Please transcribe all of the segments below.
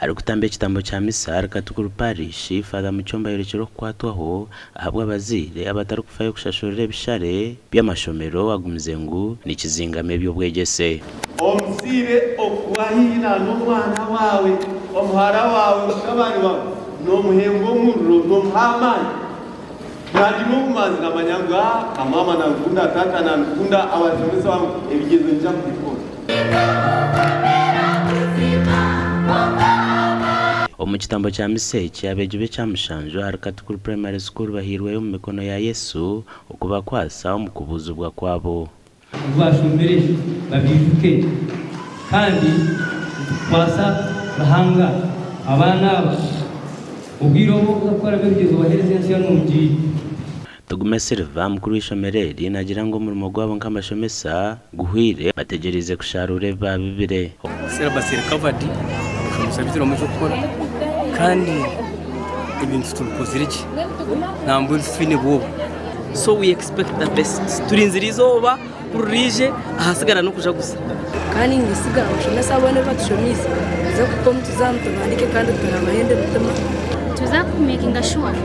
ari kutamba ekitambo kya misa Katukuru parish Father Muchomba yerekero kwatwaho ahabwa abazire abatari kufayo kushashurira ebishare by'amashomero agumizengu n'ikizingame by'Obwegyese. Omusire okuwahira n'omwana wawe omuhara wawe kabali wawe n'omuhembo murro n'omuhamani kandi n'omumanzi namanyanga amama nankunda tata nankunda abasomesa wangu ebigezo nja kubikora. Omukitambo kya miseki abejubi kya mushanjo hari Katukuru primary school bahirwe mu mikono ya Yesu okuba kwasa omukubuzubwa kwabo. Bajumiriire babivuke kandi kwasa bahanga Abaana aba ubwirobo gukora bebigezo bahereze ensi y'omujyi. Tugume Silva mukuru w'ishomereri nagira ngo umurimo gwabo nk'amashomesa guhwire bategereze kusharure babibire. Serabasire covered umusabitiro mu gukora kandi ibintu turukozira iki nambo fine bobo, so we expect the best. Turinzira izoba urije ahasigara no kuja gusa kandi ngisigara abashomesa abone batushomiza zo kuko mutuzamutubandike kandi tunabahende mutama tuza kumakinga sure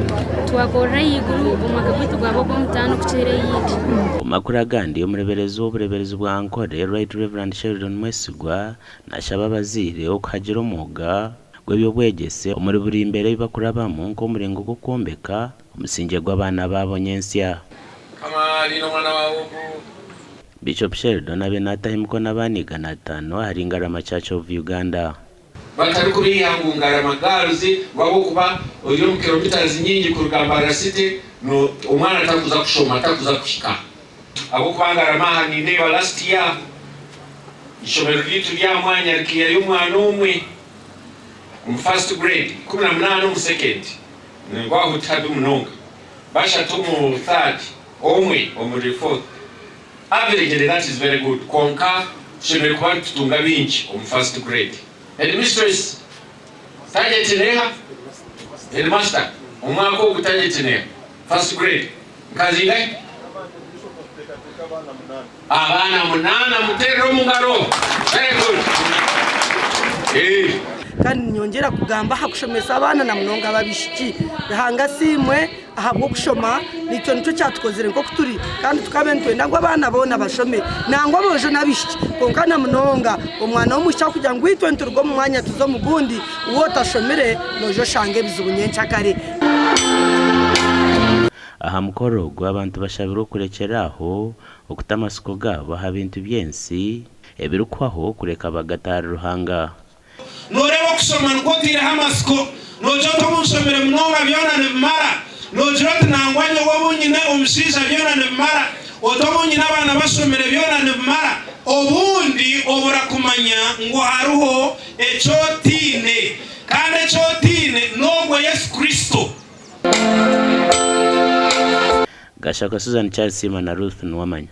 twagora yiguru umagabito gwabo go mutano kuchere yiti Umakuru agandi umureberezi w'ubureberezi bwa Ankore Right Reverend Sheldon Mwesigwa nashaba abazire okuhagira omuga gw'ebyobwegyese omuri buri imbere y'ibakurabamu nk'omurengo gwo kwombeka omusinge gw'abaana babonye ensya. Kamali n'omwana wawo Bishop Sheldon abenatahimuko n'abaniga natano hari Ngarama Church of Uganda. batari kuriyangu Ngarama Girls wabo kuba oyo mu kilometers nyingi ku Rwampara City no umwana atakuza kushoma atakuza kushika abo kwa Ngarama hani neba last year ishomero litu lya mwanya likiya y'umwana umwe mu first grade 18 mu second ngwa hutabi munonga basha tumu third omwe omuri fourth average that is very good konka shomero kwa tutunga bingi mu first grade. Headmistress target neha headmaster umwaka wo target neha first grade kazi ngai abana munana mutero mungaro very good kandi nyongera kugamba hakushomesa abana na munonga babishiki hanga simwe ahabwo kushoma nicyo nicyo cyatukozere nko kuturi kandi tukabentwenda ngo abana bona bashome nangwa bojo nabishiki konka na munonga umwana w'umushya kugira ngo itwentu rwo mu mwanya tuzo mugundi uwo tashomere nojo shange bizubunyencha kare. Aha mukoro gw'abantu bashabira kurekeraho okutamasiko gabo habintu byensi ebirukwaho kureka bagatara ruhanga. Noreba kusoma nkotire hamasiko nojo tomusomere munonga byona nebimara nojo tunangwanye wobunyine omusisa byona nebimara otobunyine abana basomere byona nebimara obundi obura kumanya ngo haruho echotine kandi echotine nogwe Yesu Kristo. Gashaka Susan Charles Sima na Ruth Nwamanya.